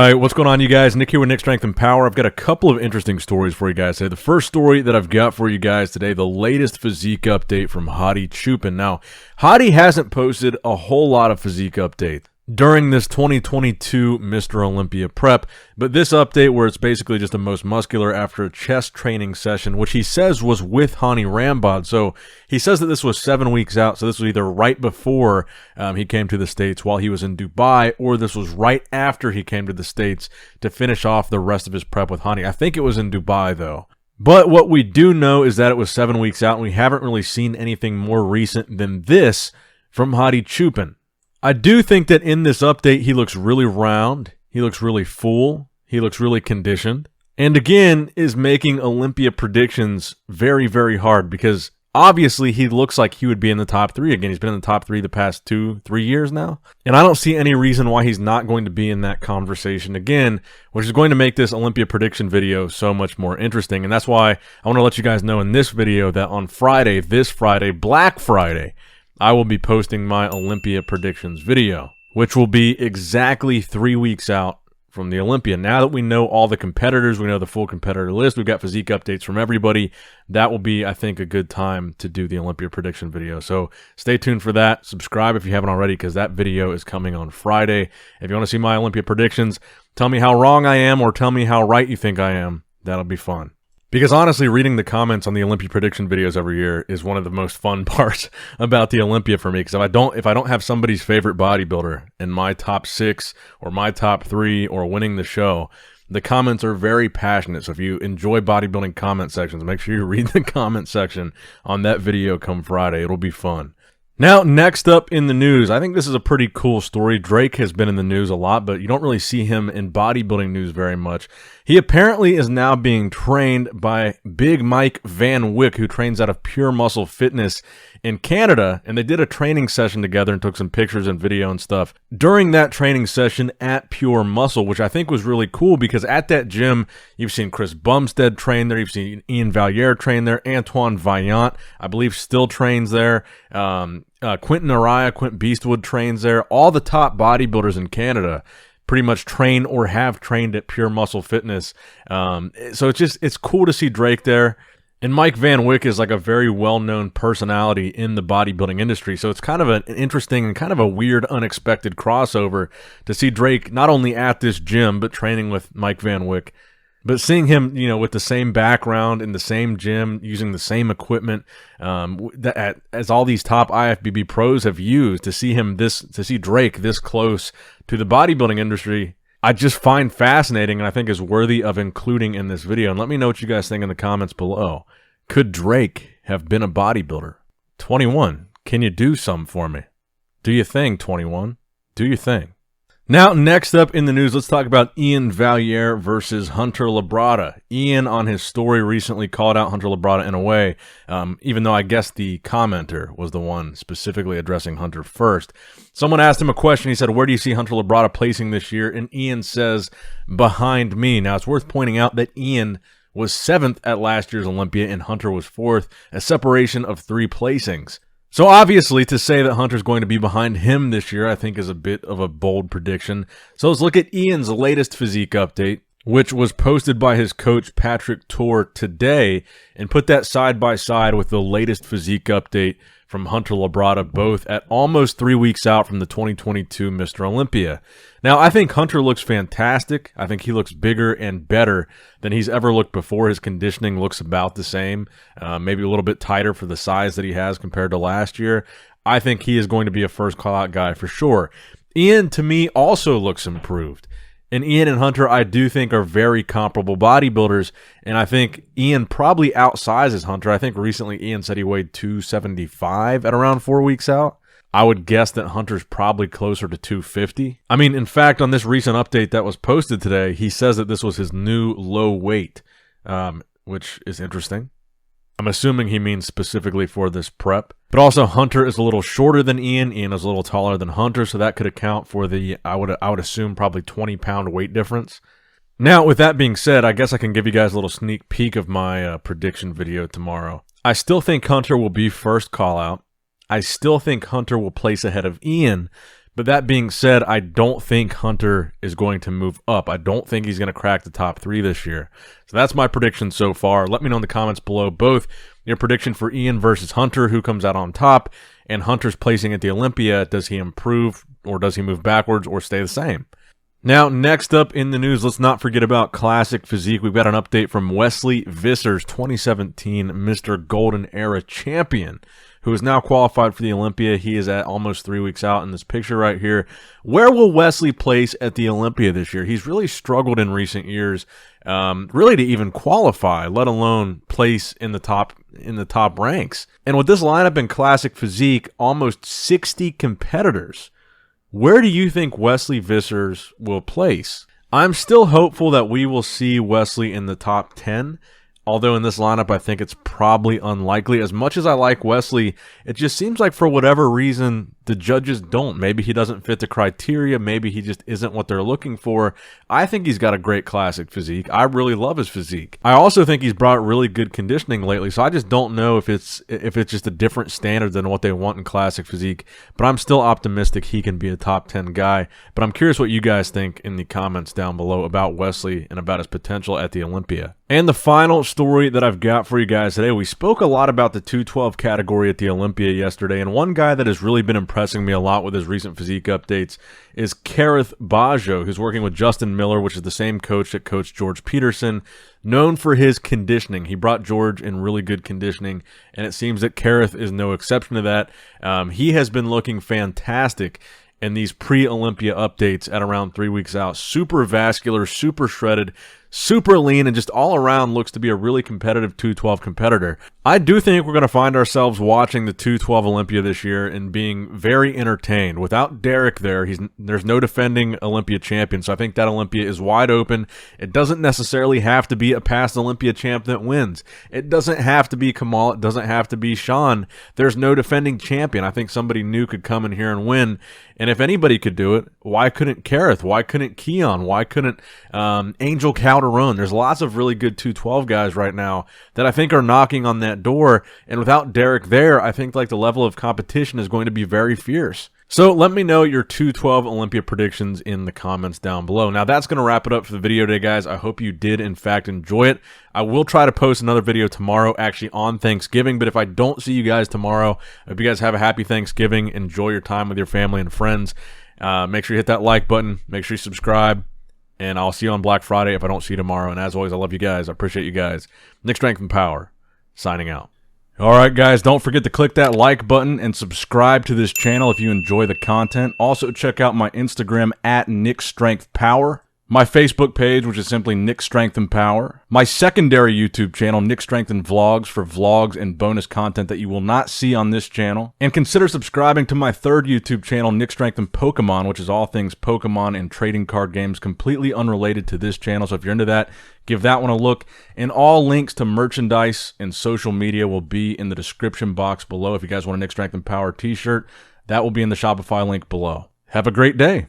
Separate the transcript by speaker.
Speaker 1: Alright, what's going on, you guys? Nick here with Nick Strength and Power. I've got a couple of interesting stories for you guys today. The first story that I've got for you guys today, the latest physique update from Hadi Choopan. Now, Hadi hasn't posted a whole lot of physique updates during this 2022 Mr. Olympia prep, but this update where it's basically just the most muscular after a chest training session, which he says was with Hani Rambod. So he says that this was 7 weeks out, so this was either right before he came to the States while he was in Dubai, or this was right after he came to the States to finish off the rest of his prep with Hani. I think it was in Dubai, though. But what we do know is that it was 7 weeks out, and we haven't really seen anything more recent than this from Hadi Choopan. I do think that in this update, he looks really round, he looks really full, he looks really conditioned, and again, is making Olympia predictions very, very hard because obviously he looks like he would be in the top 3 again. He's been in the top 3 the past 2-3 years now, and I don't see any reason why he's not going to be in that conversation again, which is going to make this Olympia prediction video so much more interesting, and that's why I want to let you guys know in this video that on Friday, this Friday, Black Friday, I will be posting my Olympia predictions video, which will be exactly 3 weeks out from the Olympia. Now that we know all the competitors, we know the full competitor list, we've got physique updates from everybody, that will be, I think, a good time to do the Olympia prediction video. So stay tuned for that. Subscribe if you haven't already, because that video is coming on Friday. If you want to see my Olympia predictions, tell me how wrong I am or tell me how right you think I am. That'll be fun. Because honestly, reading the comments on the Olympia prediction videos every year is one of the most fun parts about the Olympia for me. Because if I don't have somebody's favorite bodybuilder in my top 6 or my top 3 or winning the show, the comments are very passionate. So if you enjoy bodybuilding comment sections, make sure you read the comment section on that video come Friday. It'll be fun. Now, next up in the news, I think this is a pretty cool story. Drake has been in the news a lot, but you don't really see him in bodybuilding news very much. He apparently is now being trained by Big Mike Van Wyck, who trains out of Pure Muscle Fitness in Canada, and they did a training session together and took some pictures and video and stuff during that training session at Pure Muscle, which I think was really cool because at that gym, you've seen Chris Bumstead train there, you've seen Iain Valliere train there, Antoine Vaillant, I believe, still trains there, Quentin Araya, Quint Beastwood trains there. All the top bodybuilders in Canada pretty much train or have trained at Pure Muscle Fitness. So it's cool to see Drake there. And Mike Van Wyck is like a very well-known personality in the bodybuilding industry. So it's kind of an interesting and kind of a weird, unexpected crossover to see Drake not only at this gym, but training with Mike Van Wyck. But seeing him, you know, with the same background in the same gym, using the same equipment, as all these top IFBB pros have used, to see Drake this close to the bodybuilding industry, I just find fascinating and I think is worthy of including in this video. And let me know what you guys think in the comments below. Could Drake have been a bodybuilder? 21, can you do some for me? Do your thing, 21. Do your thing. Now, next up in the news, let's talk about Iain Valliere versus Hunter Labrada. Iain, on his story, recently called out Hunter Labrada in a way, even though I guess the commenter was the one specifically addressing Hunter first. Someone asked him a question. He said, where do you see Hunter Labrada placing this year? And Iain says, behind me. Now, it's worth pointing out that Iain was 7th at last year's Olympia and Hunter was 4th, a separation of 3 placings. So obviously, to say that Hunter's going to be behind him this year, I think is a bit of a bold prediction. So let's look at Iain's latest physique update, which was posted by his coach Patrick Torr today, and put that side by side with the latest physique update from Hunter Labrada, both at almost 3 weeks out from the 2022 Mr. Olympia. Now, I think Hunter looks fantastic. I think he looks bigger and better than he's ever looked before. His conditioning looks about the same, maybe a little bit tighter for the size that he has compared to last year. I think he is going to be a first call-out guy for sure. Iain, to me, also looks improved. And Iain and Hunter, I do think, are very comparable bodybuilders, and I think Iain probably outsizes Hunter. I think recently Iain said he weighed 275 at around 4 weeks out. I would guess that Hunter's probably closer to 250. I mean, in fact, on this recent update that was posted today, he says that this was his new low weight, which is interesting. I'm assuming he means specifically for this prep. But also, Hunter is a little shorter than Iain. Iain is a little taller than Hunter, so that could account for the, I would assume, probably 20-pound weight difference. Now, with that being said, I guess I can give you guys a little sneak peek of my prediction video tomorrow. I still think Hunter will be first call-out. I still think Hunter will place ahead of Iain, But that being said, I don't think Hunter is going to move up. I don't think he's going to crack the top 3 this year. So that's my prediction so far. Let me know in the comments below both your prediction for Iain versus Hunter, who comes out on top, and Hunter's placing at the Olympia. Does he improve, or does he move backwards, or stay the same? Now, next up in the news, let's not forget about Classic Physique. We've got an update from Wesley Vissers, 2017 Mr. Golden Era champion, who is now qualified for the Olympia. He is at almost 3 weeks out in this picture right here. Where will Wesley place at the Olympia this year? He's really struggled in recent years, really to even qualify, let alone place in the top ranks. And with this lineup in Classic Physique, almost 60 competitors, where do you think Wesley Vissers will place? I'm still hopeful that we will see Wesley in the top 10. Although in this lineup, I think it's probably unlikely. As much as I like Wesley, it just seems like for whatever reason, the judges don't. Maybe he doesn't fit the criteria. Maybe he just isn't what they're looking for. I think he's got a great classic physique. I really love his physique. I also think he's brought really good conditioning lately, so I just don't know if it's just a different standard than what they want in classic physique. But I'm still optimistic he can be a top 10 guy. But I'm curious what you guys think in the comments down below about Wesley and about his potential at the Olympia. And the final story that I've got for you guys today, we spoke a lot about the 212 category at the Olympia yesterday, and one guy that has really been impressing me a lot with his recent physique updates is Kerrith Bajo, who's working with Justin Miller, which is the same coach that coached George Peterson, known for his conditioning. He brought George in really good conditioning, and it seems that Kerrith is no exception to that. He has been looking fantastic in these pre-Olympia updates at around 3 weeks out. Super vascular, super shredded, super lean, and just all around looks to be a really competitive 212 competitor. I do think we're going to find ourselves watching the 212 Olympia this year and being very entertained. Without Derek there, there's no defending Olympia champion, so I think that Olympia is wide open. It doesn't necessarily have to be a past Olympia champ that wins. It doesn't have to be Kamal. It doesn't have to be Sean. There's no defending champion. I think somebody new could come in here and win, and if anybody could do it, why couldn't Kerrith? Why couldn't Keon? Why couldn't Angel Calderon? There's lots of really good 212 guys right now that I think are knocking on that door, and without Derek there, I think like the level of competition is going to be very fierce. So let me know your 212 Olympia predictions in the comments down below. Now that's going to wrap it up for the video today, guys. I hope you did in fact enjoy it. I will try to post another video tomorrow, actually on Thanksgiving, but if I don't see you guys tomorrow, I hope you guys have a happy Thanksgiving. Enjoy your time with your family and friends. Make sure you hit that like button. Make sure you subscribe. And I'll see you on Black Friday if I don't see you tomorrow. And as always, I love you guys. I appreciate you guys. Nick Strength and Power, signing out. All right, guys, don't forget to click that like button and subscribe to this channel if you enjoy the content. Also, check out my Instagram at Nick Strength Power. My Facebook page, which is simply Nick Strength and Power. My secondary YouTube channel, Nick Strength and Vlogs, for vlogs and bonus content that you will not see on this channel. And consider subscribing to my third YouTube channel, Nick Strength and Pokemon, which is all things Pokemon and trading card games, completely unrelated to this channel. So if you're into that, give that one a look. And all links to merchandise and social media will be in the description box below. If you guys want a Nick Strength and Power t-shirt, that will be in the Shopify link below. Have a great day.